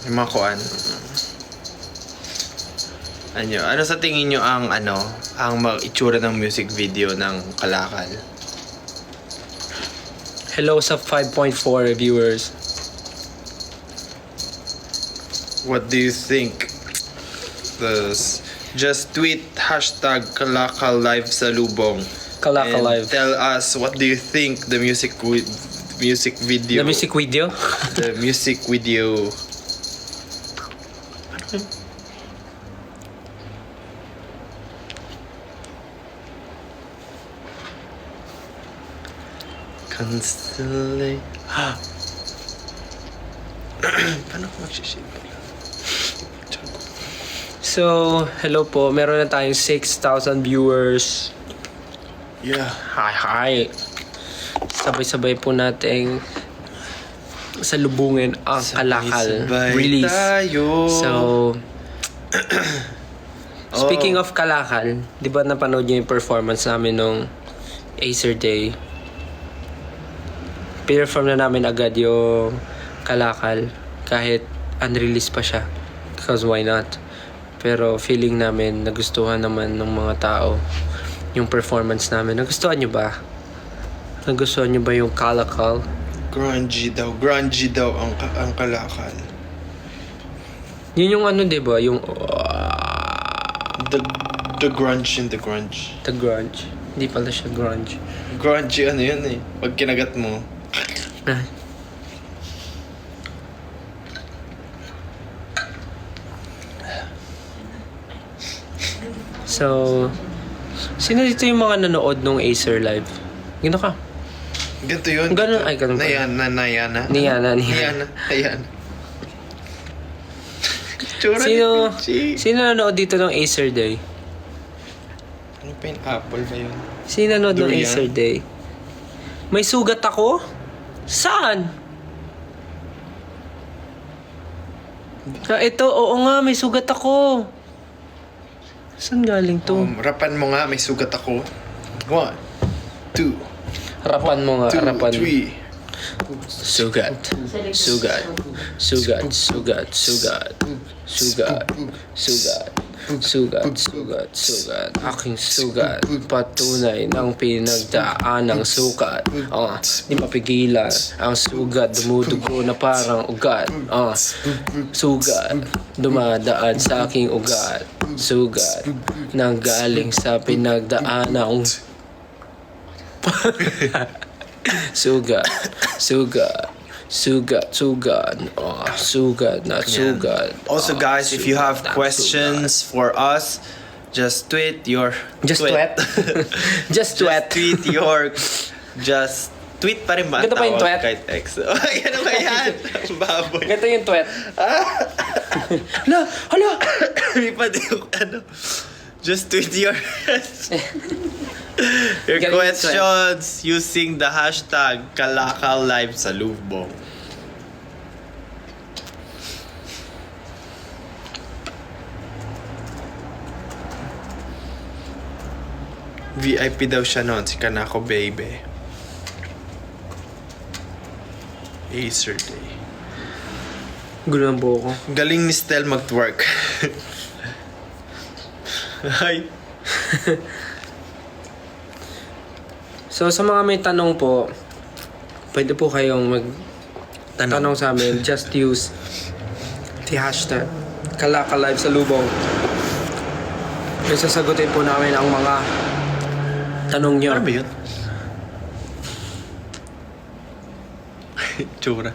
Yung mga kuan. Ano sa tingin nyo ang itsura ng music video ng Kalakal? Hello sa 5.4 viewers. What do you think? Just tweet #Kalakal Live sa Lubong. Kalakal And Live. tell us what do you think the music video. The music video? The music video. Constellate. Paano ko mag-shade pala? So, hello po. Meron na tayong 6,000 viewers. Yeah. Hi. Sabay-sabay po nating salubungin ang Kalakal Sabay release. tayo. So, speaking of Kalakal, di ba napanood niyo yung performance namin nung Acer Day? Perform na namin agad yung Kalakal kahit unreleased pa siya. Because why not? Pero feeling namin nagustuhan naman ng mga tao yung performance namin. Nagustuhan niyo ba? Nagustuhan niyo ba yung Kalakal? Grungy daw ang Kalakal. Yun yung ano, di ba? Yung The grunge in the grunge. the grunge. Hindi pala siya grunge. Grungy ano yun eh. Pag kinagat mo. Ah. So, sino dito yung mga nanood nung Acer Live? Gino ka? Ganito yun. Ganun, ay, ganun pa. Nayana. Niyana. Ayan. Tsura ni Gucci. Sino nanood dito ng Acer Day? Ano pa yung apple ba yun? Sino nanood ng Durian? Acer Day? May sugat ako? Saan? Ito, oo nga, may sugat ako. Saan galing to? Rapan mo nga, may sugat ako. 1, 2, Harapan mo nga, 2, harapan. 3. Sugat. Sugat. Sugat. Sugat. Sugat. Sugat. Sugat. Sugat. Sugat. Sugat. Aking sugat. Patunay ng pinagdaan ng sukat. Di mapigilan. Ang sugat dumudugo na parang ugat. Sugat. Dumadaan sa aking ugat. Sugat. Nang galing sa pinagdaan ng sugat. Sugat. Sugat. Sugat. Sugat. Not sugat. Also guys, if you have questions for us, just tweet your... Just tweet? Just tweet. tweet your... Just tweet pa rin ba? Ganito pa yung Tawag tweet? Kahit text. Ay, ano ba yan? Ang baboy. Ganito yung tweet. Hala! Hindi pa din yung Just tweet your... your Galing yung questions using the hashtag Kalakal Live sa Lubong. VIP daw siya noon, si Kanako Baby. Acer Day. Gulo ng buho ko. Galing ni Stel mag-twerk. Hi. So, sa mga may tanong po, pwede po kayong mag-tanong sa amin. Just use the hashtag Kalakal Live sa Lubong. Kaya sasagutin po namin ang mga tanong nyo. Ano ba yun? Tsura.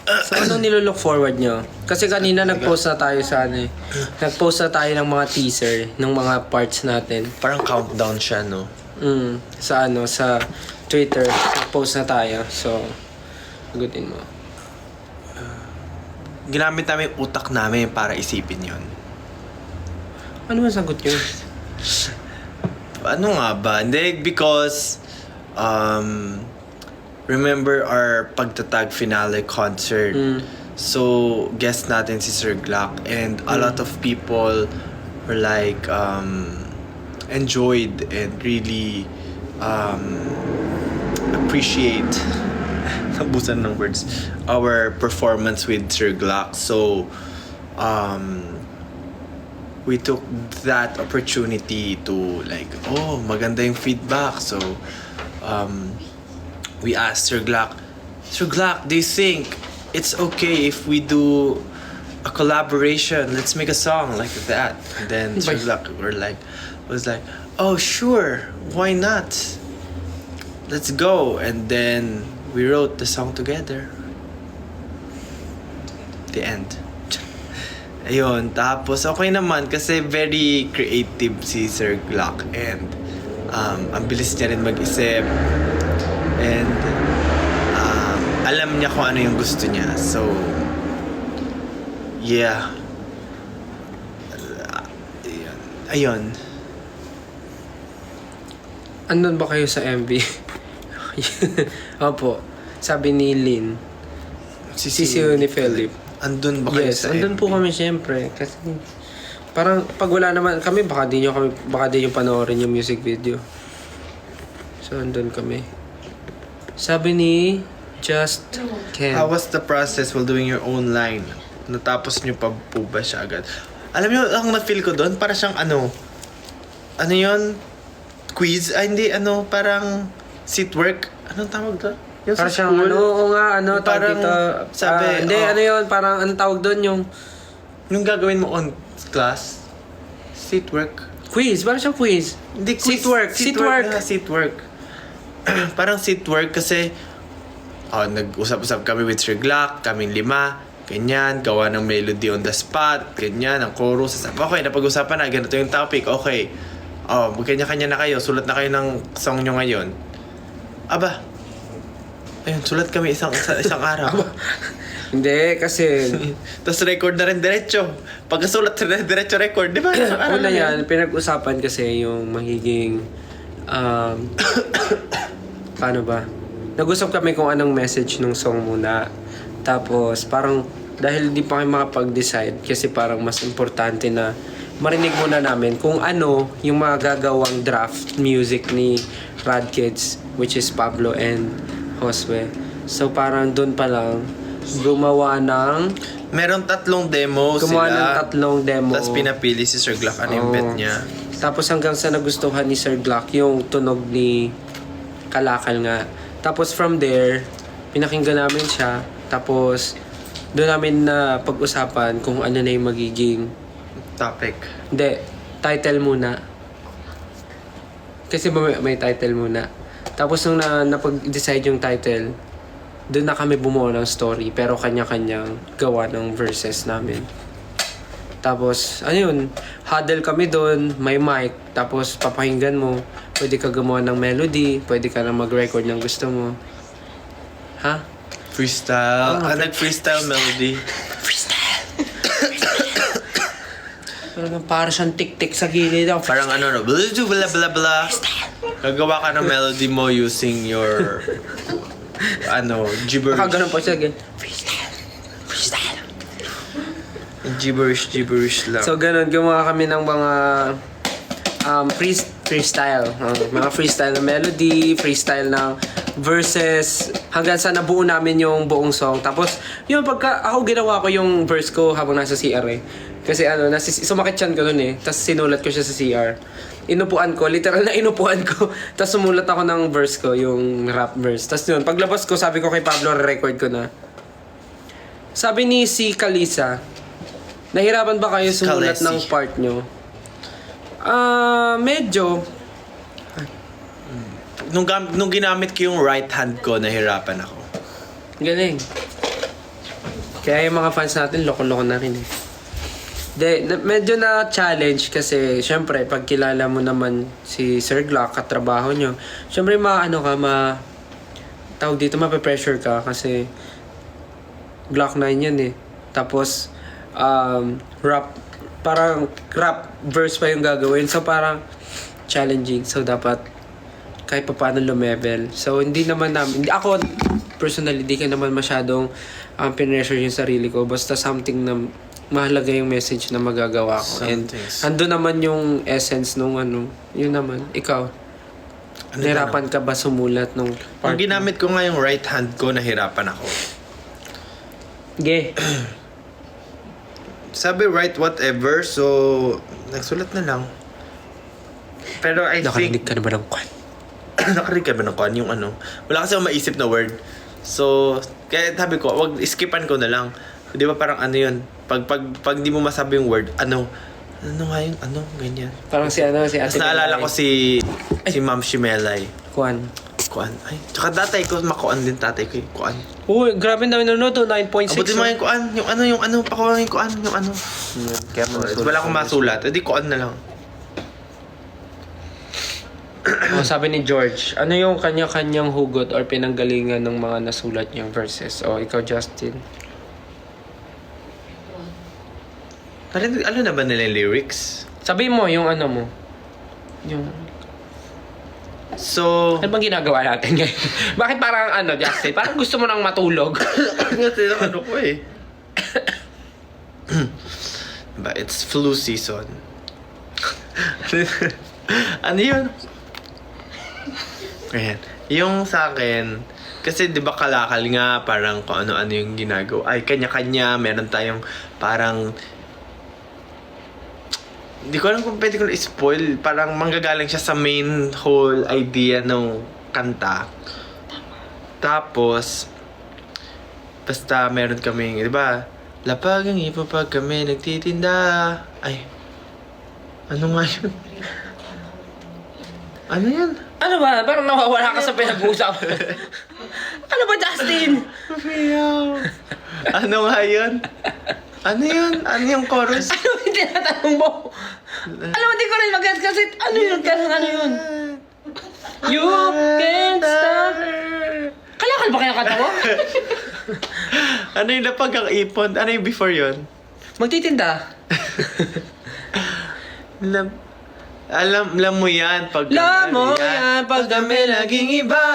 So, anong nilook forward nyo? Kasi kanina nag-post na tayo sa ano eh. Nag-post na tayo ng mga teaser ng mga parts natin. Parang countdown siya, no? Sa ano, sa Twitter. Nag-post na tayo. So, sagutin mo. Ginamit namin yung utak namin para isipin yun. Ano ba sagot nyo? Ano nga ba? Hindi, because remember our pagtatag finale concert. So, guest natin si Sir Glock and a lot of people were like enjoyed and really appreciate nabusan ng words, our performance with Sir Glock. So, we took that opportunity to like, oh, maganda yung feedback. So, we asked Sir Glock, do you think it's okay if we do a collaboration? Let's make a song like that. And then Sir Glock was like, oh, sure, why not? Let's go. And then we wrote the song together. The end. Ayun, tapos okay naman kasi very creative si Sir Glock and ang bilis niya rin mag-isip and alam niya kung ano yung gusto niya. So, yeah. Ayun. Andun ba kayo sa MV? Opo. Sabi ni Lynn. Sisiyo ni Philip. Andun ba kayo Yes, sa andun MV? po kami syempre. Kasi parang pag wala naman kami, baka di nyo panoorin yung music video. So, andun kami. Sabi ni Just Ken. How was the process while doing your own line? Natapos nyo pa po ba siya agad? Alam nyo, ang na-feel ko doon, para siyang ano yun? Quiz? Ay, hindi, parang seat work. Anong tawag doon? Yung Parang sa siyang school? tawag Parang dito. sabi, Hindi, ano yun, parang anong tawag doon yung Yung gagawin mo on class? Seat work? quiz. Parang siyang quiz. Hindi, Seat work. Seat work. Parang seat work kasi nag-usap-usap kami with Sir Glock, kaming 5, ganyan, gawa ng melody on the spot, ganyan, ang chorus. Okay, napag-usapan na, ganito yung topic, okay. Magkanya-kanya na kayo, sulat na kayo ng song nyo ngayon. Aba, ayun, sulat kami isang araw. Hindi, kasi Tapos record na rin diretso. Pagkasulat na rin diretso record, di ba? Isang araw una na yan, pinag-usapan kasi yung magiging paano ba? Nag-usap kami kung anong message ng song muna. Tapos parang dahil di pa kami makapag-decide kasi parang mas importante na marinig muna namin kung ano yung magagawang draft music ni Rad Kids, which is Pablo and Josue. So parang doon pa lang gumawa ng Meron 3 demo gumawa sila. ng 3 demo. Tapos pinapili si Sir Glock ano yung bet niya. Tapos hanggang sa nagustuhan ni Sir Glock yung tunog ni Kalakal nga. Tapos from there, pinakinggan namin siya. Tapos doon namin na pag-usapan kung ano na yung magiging Topic. hindi, title muna. Kasi may title muna. Tapos nung napag-decide yung title, doon na kami bumuo ng story pero kanya-kanyang gawa ng verses namin. Tapos, ano yun, huddle kami doon, may mic, tapos papakinggan mo, pwede ka gumawa ng melody, pwede ka na mag-record ng gusto mo. Ha? Freestyle. Nag-freestyle melody. Parang siyang tik-tik sa gilid. Parang blah blah blah blah. Gagawa ka ng melody mo using your gibberish. Nakaganon po siya. Gibberish lang. So, ganun. Gumawa kami ng mga freestyle. Mga freestyle na melody, freestyle ng verses, hanggang sa nabuo namin yung buong song. Tapos, yun, pagka ako ginawa ko yung verse ko habang nasa CR eh. Kasi sumakit siyan ko nun eh. Tapos sinulat ko siya sa CR. Inupuan ko, literal na inupuan ko. Tapos sumulat ako ng verse ko, yung rap verse. Tapos yun, paglabas ko, sabi ko kay Pablo, record ko na. Sabi ni si Kalisa, nahirapan ba kayo sumulat ng part nyo? Medyo. Nung ginamit ko yung right hand ko, nahirapan ako. Galing. Kaya yung mga fans natin, loko-loko na rin eh. Medyo na challenge kasi syempre pag kilala mo naman si Sir Glock, katrabaho nyo, syempre tawag dito, mape-pressure ka kasi Glock 9 yan eh. Tapos parang rap verse pa yung gagawin, so parang challenging, so dapat kahit pa paano lumevel. So hindi ako personally, di ka naman masyadong pinressure yung sarili ko, basta something na mahalaga yung message na magagawa ko. And andun naman yung essence nung yun naman. Ikaw? Nahirapan ka ba sumulat nung Ang ginamit ko nga yung right hand ko, nahirapan ako. Ge. Sabi write whatever, so nagsulat na lang. Pero I think... Nakarinig ka na ba ng kwan? Nakarinig ka ba ng kwan? Yung ano? Wala kasi akong maisip na word. So, kaya sabi ko, wag skipan ko na lang. Di ba parang ano yun? Pag di mo masabi yung word, ano nga yung ano, ganyan. Parang si Ate Tapos naalala ko si Ma'am Shimelay. Kwan. Kuan. Ay, tsaka tatay ko, makuan din tatay ko yung kuan. Uy, grabe na nanonood. 9.6. Abutin mo yung kuan, yung ano, pakuha yung kuan, yung ano. Kaya Wala akong masulat, edi kuan na lang. Sabi ni George, ano yung kanya-kanyang hugot or pinanggalingan ng mga nasulat niyang verses? O, ikaw, Justin. Ano na ba nila yung lyrics? Sabi mo, yung ano mo. Yung... So... Ano bang ginagawa natin ngayon? Bakit parang ano, Justin? Parang gusto mo nang matulog. Kasi lang ano ko eh. But it's flu season. Ano yun? Ayan. Yung sa akin, kasi di ba kalakal nga, parang kung ano-ano yung ginagawa. Ay, kanya-kanya, meron tayong parang... Hindi ko alam kung pwede ko na-spoil. Parang manggagaling siya sa main whole idea ng kanta. Tapos, basta meron kaming, di ba? Lapag ang ipo pag kami nagtitinda. Ay, ano nga yun? Ano yan? Ano ba? Parang nawawala ka sa pinag-uusap. Ano ba, Justin? Meow. Ano nga yun? Ano yun? Ano yung chorus? Ano yung tinatanong mo? Alam mo, di ko rin mag-get kasi ano yun? Ano yun? You can't stop. Kalakal ba kaya kanta mo? Ano yung lapag ang ipon? Ano yung before yun? Magtitinda. Alam mo yan pag Alam mo yan pag kami laging iba.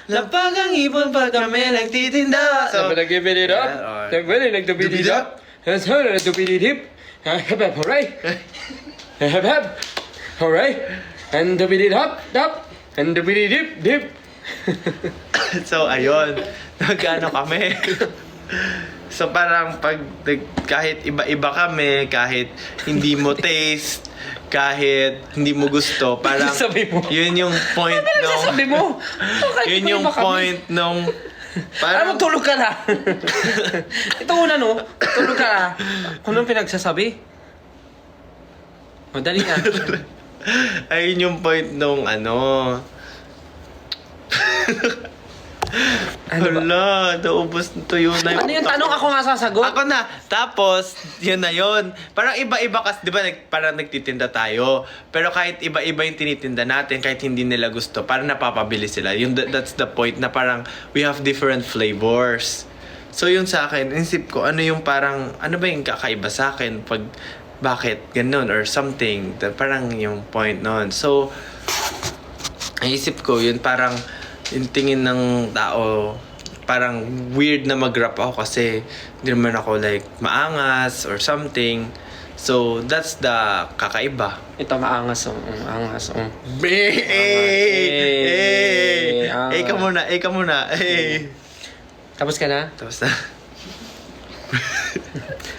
Lapag ang ipon pag kami nagtitinda. Sabi na give it up. Sabi na nagtubid it up. Sabi na nagtubid it hip. Hep hep hooray. Hep hep hooray. And tubid it up. Up. And tubid it dip. Dip. So, ayun. Nag-ano kami. So, parang kahit iba-iba kami, kahit hindi mo taste, kahit hindi mo gusto, parang Sabi mo? yun yung point nung... Sabi mo. Yun yung point nung... Parang tulog ka na. Ito una no. Tulog ka na. Kung anong pinagsasabi? Madali na. Ayun yung point nung ano... Ano ba? Hala, naubos na tuyo na Ano yung tanong ako nga sasagot? Ako na. Tapos, yun na yun. Parang iba-iba kasi, di ba, parang nagtitinda tayo. Pero kahit iba-iba yung tinitinda natin, kahit hindi nila gusto, parang napapabili sila. That's the point na parang we have different flavors. So, yun sa akin, inisip ko, ano yung parang, ano ba yung kakaiba sa akin pag, bakit ganun or something. Parang yung point nun. So, naisip ko, yun parang, yung tingin ng tao, parang weird na mag-rap ako kasi hindi naman ako like maangas or something. So, that's the kakaiba. Ito maangas oh. Angas oh. Ka muna. Tapos ka na? Tapos na.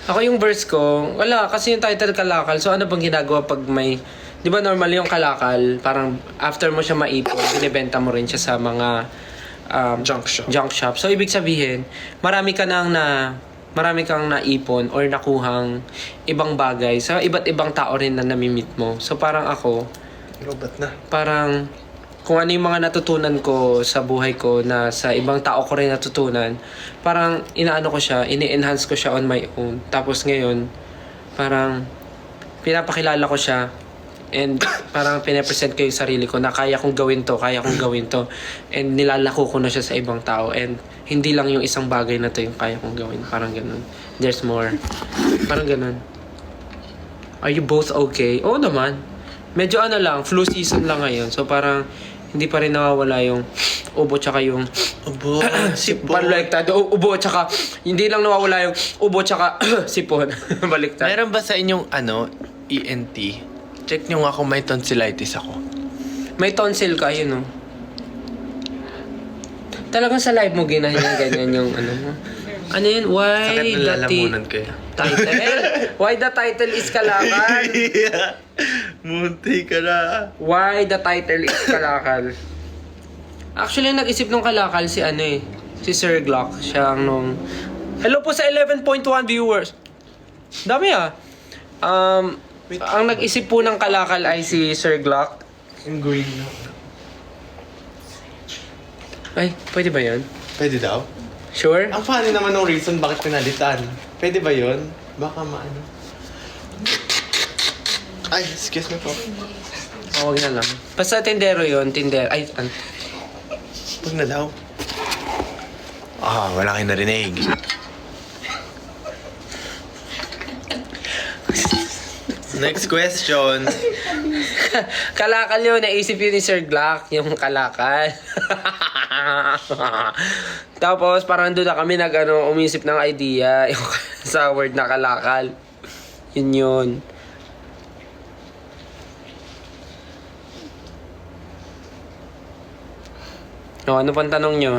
Ako yung verse ko, wala, kasi yung title kalakal. So ano bang ginagawa pag may... Di ba normally yung kalakal, parang after mo siya maipon, binibenta mo rin siya sa mga Junk shop. So ibig sabihin, marami kang naipon or nakuhang ibang bagay sa iba't ibang tao rin na namimit mo. So parang ako, Robot na. parang kung ano yung mga natutunan ko sa buhay ko na sa ibang tao ko rin natutunan, parang inaano ko siya, ini-enhance ko siya on my own. Tapos ngayon, parang pinapakilala ko siya and parang pinapresent ko yung sarili ko na kaya kong gawin to. And nilalako ko na siya sa ibang tao. And hindi lang yung isang bagay na to yung kaya kong gawin. Parang ganun. There's more. Parang ganun. Are you both okay? Oo naman. Medyo ano lang, flu season lang ngayon. So parang hindi pa rin nawawala yung ubo tsaka yung Ubo, sipon. baliktad. Ubo tsaka hindi lang nawawala yung ubo tsaka sipon. Baliktad. Meron ba sa inyong ENT? Check nyo nga kung may tonsillitis ako. May tonsil ka, yun oh. Talagang sa live mo ganyan yung ano mo. Ano yun? Why Sakit the na lalamunan ko yan. title? Why the title is Kalakal? Munti ka na. Why the title is Kalakal? Actually, nag-isip nung Kalakal si ano eh. Si Sir Glock. Siya ang nung... Hello po sa 11.1 viewers. Dami ah. Ang nag-isip po ng Kalakal ay si Sir Glock. Ang green na. Ay, pwede ba yun? Pwede daw? Sure? Ang funny naman ng reason bakit pinalitan. Pwede ba yun? Baka maano. Ay, excuse me po. Huwag na lang. Basta tindero yun. Tindero. Ay, Huwag na daw. Wala kayo narinig. Next question. Kalakal yun. Naisip yun ni Sir Glock. Yung Kalakal. Tapos, parang doon na kami umisip ng idea. Yung sa word na Kalakal. Yun. Ano pang tanong nyo?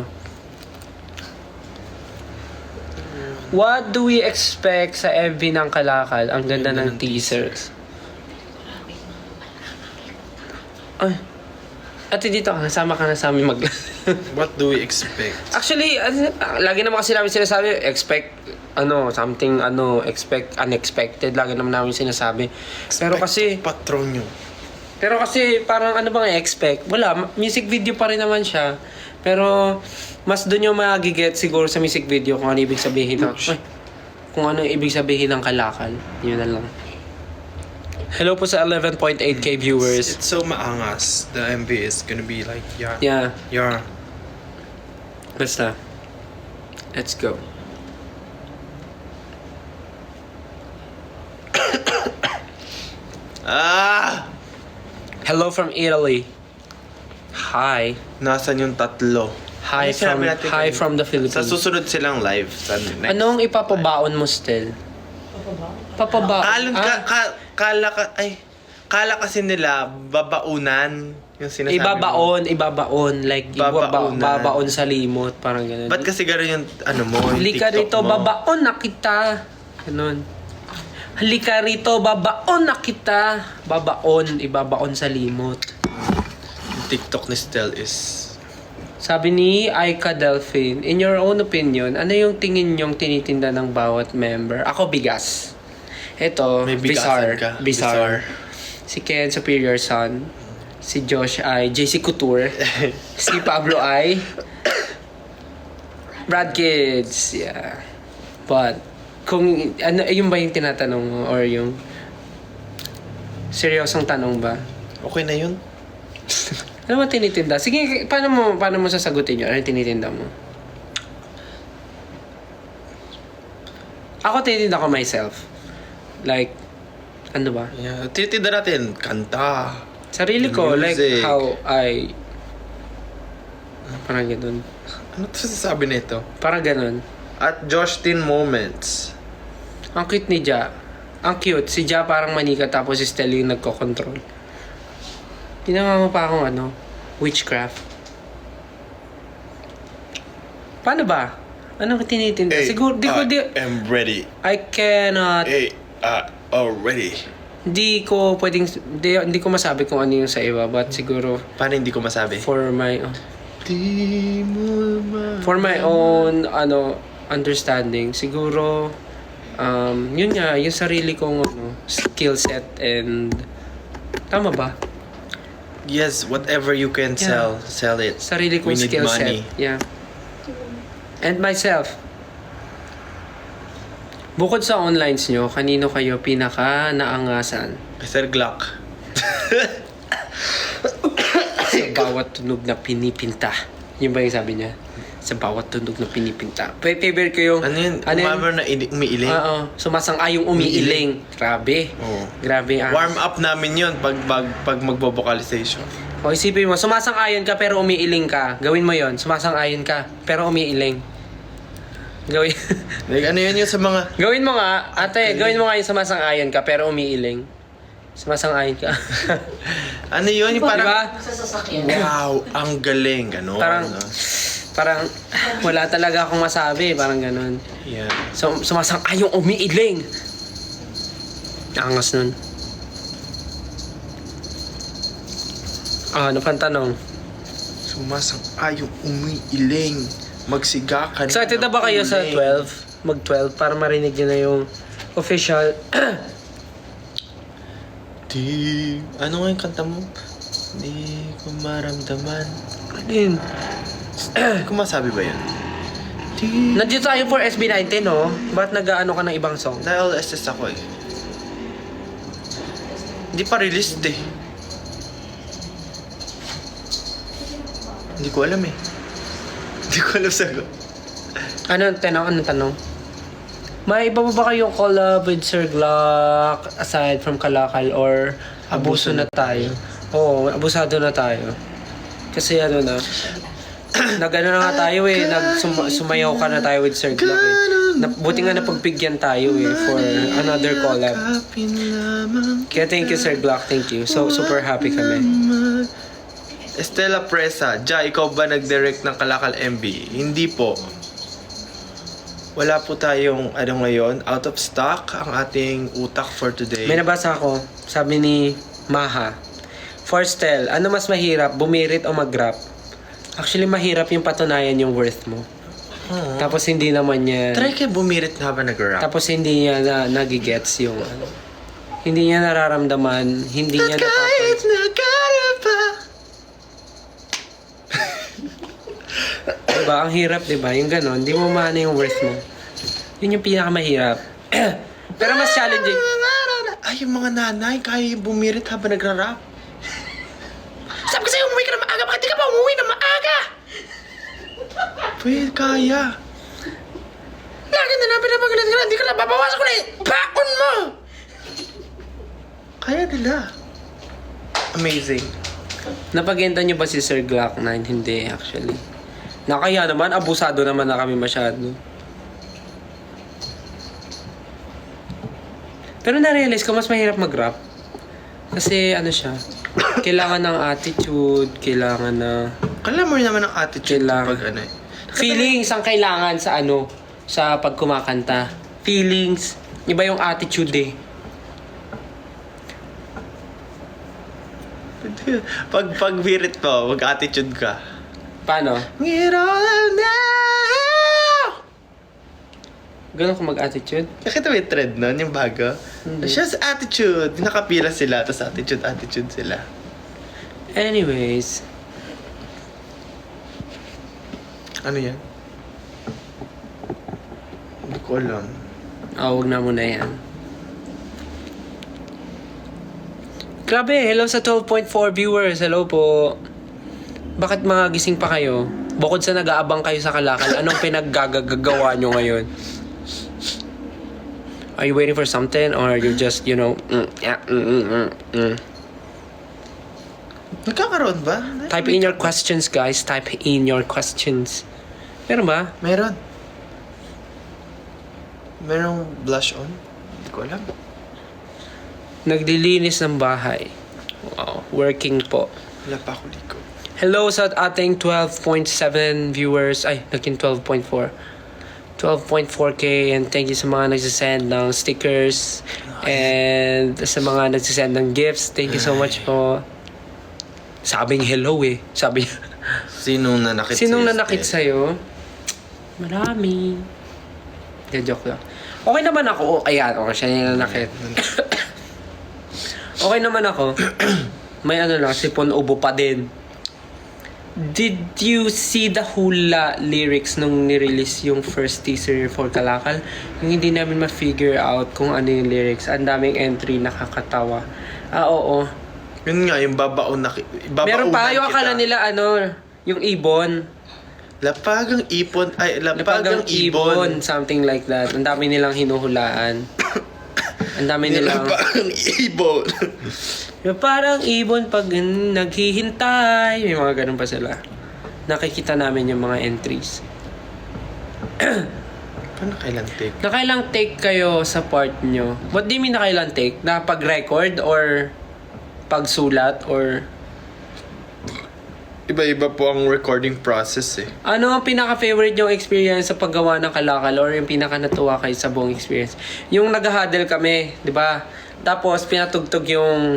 What do we expect sa FB ng Kalakal? Ang ganda ng teasers. Ay. Ate, dito ka. Nasama ka na sa amin mag... What do we expect? Actually, lagi naman kasi namin sinasabi, expect unexpected. Lagi naman namin sinasabi. Pero kasi... Patron nyo. Pero kasi parang ano bang expect? Wala, music video pa rin naman siya. Pero mas doon yung magiget siguro sa music video kung ano ibig sabihin ng... kung ano ibig sabihin ng Kalakal. Yun na lang. Hello po sa 11.8k viewers. It's so maangas. The MV is gonna be like, yeah. Yeah, Yeah. basta. Let's go. Hello from Italy. Hi. Nasaan yung tatlo? Hi Ano sinabi natin kanina? from the Philippines. Sa susunod silang live. Sa next. Anong ipapabaon mo still? Papabaon? Kala kasi nila babaunan yung sinasabi mo. Ibabaon. Like, Babaunan. babaon sa limot. Parang gano'n. Ba't kasi gano'n yung mo, yung Halika TikTok rito, mo? babaon na kita. Ganun. Halika rito, babaon na kita. Babaon, ibabaon sa limot. Yung TikTok ni Stel is... Sabi ni Aika Delphine, in your own opinion, ano yung tingin nyong tinitinda ng bawat member? Ako, bigas. Ito, May bigasan Bizarre. ka. Bizarre. Si Ken, Superior Son. Si Josh ay JC Couture. Si Pablo ay Brad Kids. Yeah. But, kung, ano, yun ba yung tinatanong mo? Or yung seryosong tanong ba? Okay na yun? Ano ba tinitinda? Sige, paano mo sasagutin yun? Ano yung tinitinda mo? Ako tinitinda ko myself. Like, ano ba? Yeah. Tinitinda natin. Kanta. Sarili ko, like Music. how I... Parang ganun. Ano to sasabi nito? Parang ganun. At Justin Moments. Ang cute ni Ja. Ang cute. Si Ja parang manika tapos si Stella yung nagko-control. Ginawa mo pa akong witchcraft. Paano ba? Anong tinitinda? Siguro, am ready. I cannot... Already. Hindi ko pwedeng... Hindi ko masabi kung ano yung sa iba. But siguro, Paano hindi ko masabi? for my... Di mo For my own understanding, siguro yun nga, yung sarili kong skill set and tama ba? Yes, whatever you can Yeah. sell it. Sarili kong We need skill money. set. Yeah. And myself. Bukod sa onlines nyo, kanino kayo pinaka naangasan? Sir Glock. Sa bawat tunog na pinipinta. Yun ba yung sabi niya? Sa bawat tunog na pinipinta. Favorite ko yung... Ano yun? Umamar na umiiling? Oo. Sumasang-ayong umiiling. Grabe. Oo. Grabe. Warm up namin yun pag magbo-vocalization. O isipin mo, sumasang-ayon ka pero umiiling ka. Gawin mo yon. Sumasang-ayon ka pero umiiling. Gawin. Like, ano yun yung sa mga... Gawin mo nga, ate, gawin mo nga yung sumasang-ayon ka pero umiiling. Sumasang-ayon ka. Ano yun? Yung parang, Diba? Sa sasakyan. wow, ang galing. Ganon. Parang, no? parang, wala talaga akong masabi. Parang ganun. Yeah. So, sumasang-ayong umiiling. Angas nun. Ano pang tanong? Sumasang-ayong umiiling. Magsiga ka na. Excited na ba kayo sa 12? Mag-12 para marinig nyo na yung official. Di... Ano nga yung kanta mo? Di ko maramdaman. Ano yun? Di ko masabi ba yun? Di... Nandito tayo for SB19, no? Ba't nag-ano ka ng ibang song? Dahil SS ako eh. Hindi pa released eh. Hindi ko alam eh. Hindi ko alam sagot. Anong tanong? May iba ba kayong collab with Sir Glock aside from Kalakal or abuso na tayo? Oo, abusado na tayo. Kasi ano na, nag-ano na nga tayo eh, sumayaw ka na tayo with Sir Glock eh. Buti nga napagbigyan tayo eh for another collab. Kaya thank you Sir Glock, thank you. So super happy kami. Estela Presa, Ja, ikaw ba nag-direct ng Kalakal MV? Hindi po. Wala po tayong, ano ngayon, out of stock ang ating utak for today. May nabasa ako, sabi ni Maha. Forstel, ano mas mahirap, bumirit o mag-rap? Actually, mahirap yung patunayan yung worth mo. Oo. Tapos hindi naman niya... Try kayo bumirit na habang nag-rap. Tapos hindi niya nagigets yung... Hindi niya nararamdaman, hindi niya Kahit nag-rap. Diba? Ang hirap, diba? Yung ganon, hindi mo maano yung worth mo. Yun yung pinakamahirap. Pero mas challenging. Ay, yung mga nanay, kaya yung bumirit habang nagra-rap. Sabi ko sa'yo, umuwi ka na maaga. Bakit di ka pa umuwi na maaga? Pwede, kaya. Lagi na namin na magalit ka na. Hindi ka na babawasan ko na yung bakon mo. Kaya nila. Amazing. Napagenta niyo ba si Sir Glock 9? Hindi, actually. Nakaya naman, abusado naman na kami masyado. Pero na-realize ko, mas mahirap mag-rap. Kasi ano siya, kailangan ng attitude, kailangan na... Kailangan mo rin naman ng attitude Kailangan. pag ano eh. Feelings ang kailangan sa ano, sa pagkumakanta. Feelings. Iba yung attitude eh. Pag birit mo, mag-attitude ka. Paano? Get all now! Ganun ko mag-attitude? Nakita mo yung trend nun, yung bago? Hindi. Siya sa attitude. Nakapila sila, tapos attitude sila. Anyways. Ano yan? Hindi ko alam. Huwag na muna yan. Grabe, hello sa 12.4 viewers. Hello po. Bakit mga gising pa kayo? Bukod sa nag-aabang kayo sa Kalakal, anong pinaggagawa nyo ngayon? Are you waiting for something or you're just, you know, Nagkakaroon ba? Type in your questions, guys. Type in your questions. Meron ba? Meron. Merong blush on? Hindi ko alam. Naglilinis ng bahay. Wow, working po. Wala pa ako liko. Hello sa ating 12.7 viewers. Ay, naging 12.4. 12.4k and thank you sa mga nagsisend ng stickers and sa mga nagsisend ng gifts. Thank you so much po. Sabing hello eh. Sabi niya. Sinong nanakit Sinong sa'yo, nanakit Steph? sa'yo? Marami. De, joke lang. Okay naman ako. Ayan, okay, siya yung nanakit. Okay naman ako. May ano lang, sipon ubo pa din. Did you see the hula lyrics nung nirelease yung first teaser for Kalakal? Yung hindi namin ma-figure out kung ano yung lyrics. Ang daming entry, nakakatawa. Oo. Yun nga, yung babaon na... Meron pa, yung akala nila yung ibon. Lapagang ipon. Ay, lapagang ibon. Something like that. Ang dami nilang hinuhulaan. Ang dami nilang... Lapagang ibon. Yung parang ibon pag naghihintay. May mga ganun pa sila. Nakikita namin yung mga entries. Paano kailan take? Nakailang take kayo sa part nyo? What do you mean nakailang take? Na pag-record or pagsulat or... Iba-iba po ang recording process eh. Ano ang pinaka-favorite yung experience sa paggawa ng kalakal or yung pinaka-natuwa kayo sa buong experience? Yung nag-huddle kami, di ba? Tapos pinatugtog yung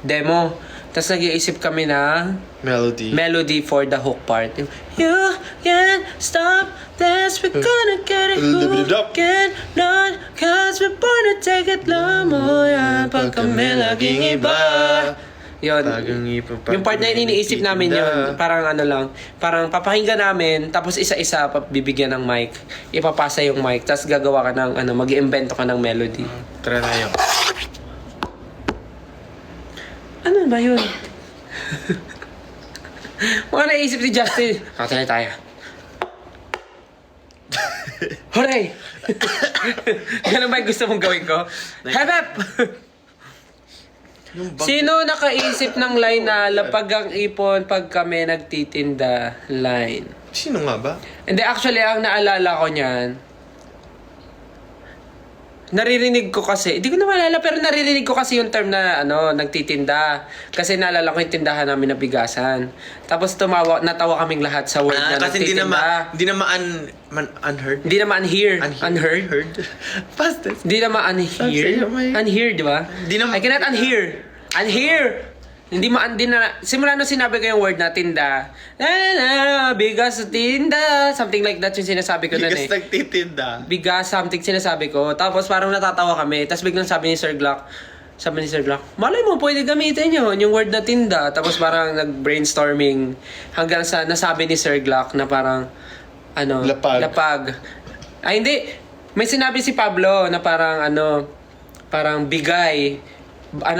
demo. Tapos nag-iisip kami na melody for the hook part. Yung, you can't stop this, we're gonna get it hooked not cause we're born to take it lang mo yan pag kami laging iba. Yun. Yung part na yun, iniisip namin yun. Parang ano lang. Parang papakinggan namin, tapos isa-isa bibigyan ng mic. Ipapasa yung mic, tapos gagawa ka ng, mag-iimbento ka ng melody. Tara na yun. Ano ba yun? Mga naisip ni Justin. Katalay tayo. Hooray! Ganun ba yung gusto mong gawin ko? Hep! Sino nakaisip ng line na lapag ang ipon pag kami nagtitinda line? Sino nga ba? Hindi, actually, ang naalala ko niyan, naririnig ko kasi, hindi ko na maalala, pero naririnig ko kasi yung term na, nagtitinda. Kasi naalala ko yung tindahan namin na bigasan. Tapos natawa kaming lahat sa word na kasi nagtitinda. hindi naman unheard. Hindi naman unheard. Past tense. Hindi naman unhear. Unhear, di ba? I cannot unhear. Unhear! Hindi na, simula nung sinabi ko yung word na tinda, bigas sa tinda, something like that yung sinasabi ko nun eh. Bigas nagtitinda. Bigas, something sinasabi ko. Tapos parang natatawa kami. Tapos biglang sabi ni Sir Glock, malay mo, pwede gamitin yun, yung word na tinda. Tapos parang nag-brainstorming hanggang sa nasabi ni Sir Glock na parang, lapag. Ay, hindi. May sinabi si Pablo na parang, parang bigay.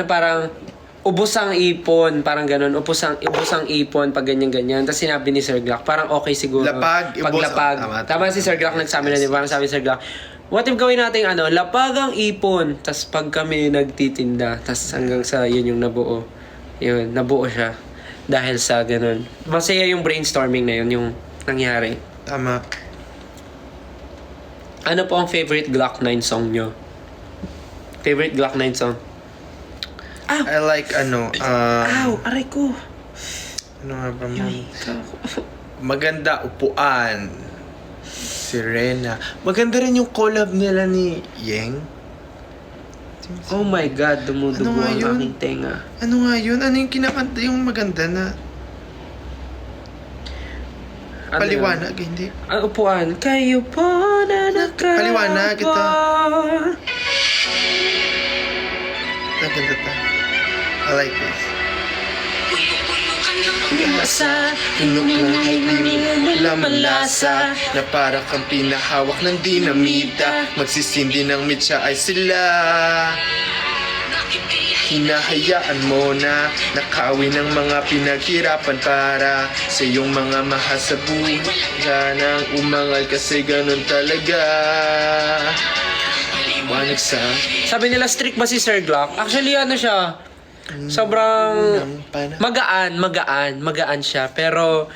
Parang, ubos ang ipon, parang ganun. Ubos ang ipon, pag ganyan-ganyan. Tapos sinabi ni Sir Glock, parang okay siguro. Lapag, paglapag. Tama si Sir Glock nagsabi na parang sabi ni Sir Glock, what if gawin natin lapag ang ipon, tapos pag kami nagtitinda, tapos hanggang sa yun yung nabuo. Yun, nabuo siya. Dahil sa ganun. Masaya yung brainstorming na yun, yung nangyari. Tama. Ano po ang favorite Glock 9 song nyo? Favorite Glock 9 song? I like Aray ko. Ano nga ba mo? Maganda, upuan. Sirena. Maganda rin yung collab nila ni Yeng. Oh my God, dumudugo Ano nga ang yun? aking tenga. Ano nga yun? Ano yung kinakanta yung maganda na paliwanag? Hindi. Ang upuan. Kayo po na nakaupo. Paliwanag ito. Maganda ta. I like this. Lamalasa na para kang pinahawak ng dinamita. Magsisindi ng mitya ay sila. Hinahayaan mo na nakawin ng mga pinaghirapan para sa iyong mga mahal sa buhay. Sanang umangal kasi ganun talaga. Sabi nila strict ba si Sir Glock? Actually siya, sobrang magaan siya. Pero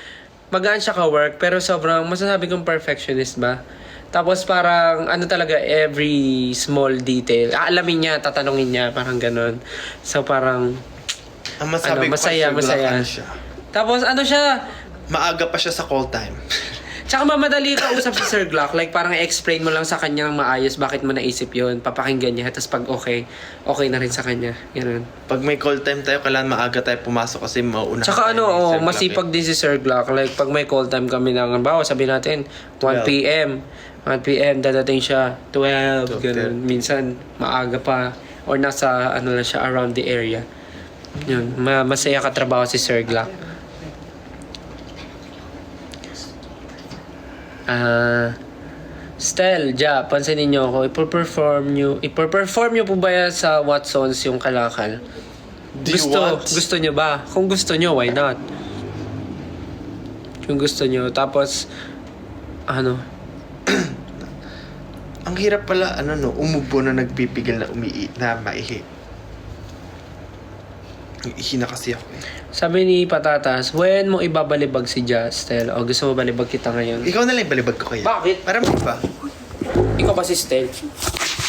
magaan siya ka-work, pero sobrang masasabi kong perfectionist ba? Tapos parang talaga every small detail. Aalamin niya, tatanungin niya, parang ganun. So parang Ang masabi ko masaya. siya. Tapos siya, Maaga pa siya sa call time. tsaka mamadali ka usap si Sir Glock. Like, parang i-explain mo lang sa kanya ng maayos bakit mo naisip yun. Papakinggan niya. Tapos pag okay na rin sa kanya. Ganun. Pag may call time tayo, kailangan maaga tayo pumasok kasi mauuna. Tsaka masipag din si Sir Glock. Like, pag may call time kami ng, sabihin natin, 1 p.m. 1 p.m. dadating siya. 12. Ganun. Minsan, maaga pa. Or nasa, lang siya, around the area. Yun. Masaya ka trabaho si Sir Glock. Stel, pansinin niyo ako. Ipo-perform niyo po ba yan sa Watsons yung kalakal? Gusto niyo ba? Kung gusto niyo, why not? Kung gusto niyo. Tapos, Ang hirap pala, umubo na nagpipigil na maihi. Ihi na kasi ako eh. sabi ni Patatas, when mo ibabalibag si Stel? O gusto mo balibag kita ngayon? Ikaw na lang balibag ko kaya. Bakit? Para mo ba? Ikaw ba si Stel?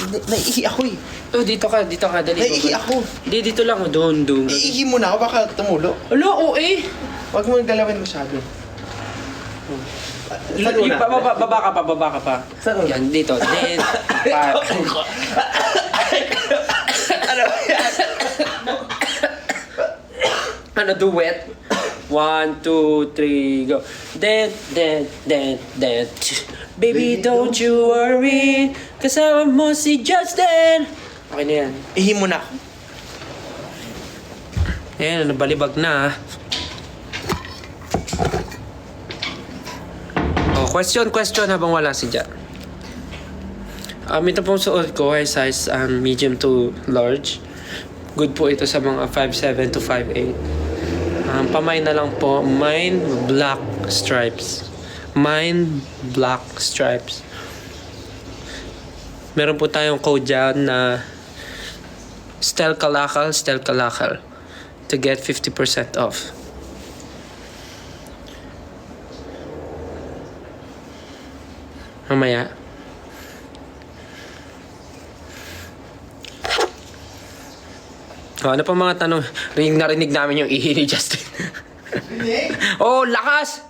Naiihi ako eh. Oh, dito ka, dali. Naiihi ako. Di, dito lang, doon. Iihi mo na ako, baka tumulo. Ala, oo eh. Huwag mo galawin masyado. Baba ka pa. Saan una? Yan, dito. Then, pa. Ano yan? Ano, duet? 1, 2, 3, go. Then. Baby, don't you worry. Kasama mo si Justin. Okay na yan. Ihi mo na ako. Ayan, nabalibag na. Oh, question habang wala si Ja. Ito pong suot ko ay size medium to large. Good po ito sa mga 5'7 to 5'8. Pamay na lang po. Mine black stripes. Meron po tayong code dyan na Stel Kalakal to get 50% off. Mamaya. Ano pa mga tanong? Narinig namin yung ihi ni Justin. Oh, lakas!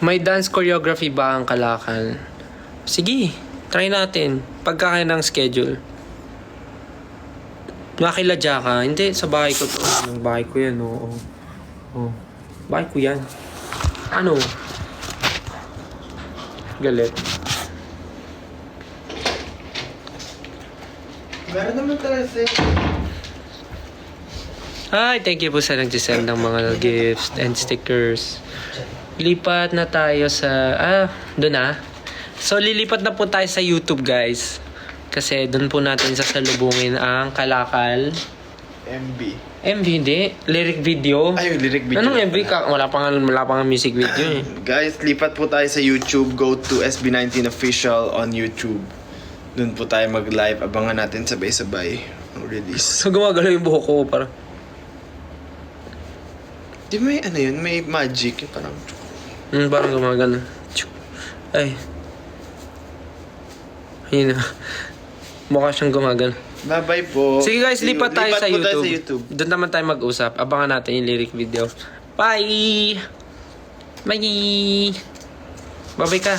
May dance choreography ba ang Kalakal? Sige, try natin. Pagkakaya ng schedule. Nakiladya ka? Hindi, sa bahay ko to. Bahay ko yan, oo. Oh. Bahay ko yan. Ano? Galit. Meron naman talaga Hi, thank you po sa nag-send ng mga gifts and stickers. Lipat na tayo sa... doon na. So, lilipat na po tayo sa YouTube, guys. Kasi doon po natin sasalubungin ang Kalakal. MB. MV, hindi. Lyric video. Ay, yung lyric video. Anong MV? Wala pa nga music video eh. Guys, lipat po tayo sa YouTube. Go to SB19 Official on YouTube. Doon po tayo mag-live. Abangan natin sabay-sabay ang release. So, gumagalaw yung buhok ko para... Di may ano yun? May magic. Yung parang... parang gumagano. Ay. Ayun na. Mukha siyang gumagano. Bye-bye po. Sige guys, See you. lipat tayo sa po YouTube. tayo sa YouTube. Doon naman tayo mag-usap. Abangan natin yung lyric video. Bye! Bye! Bye-bye ka.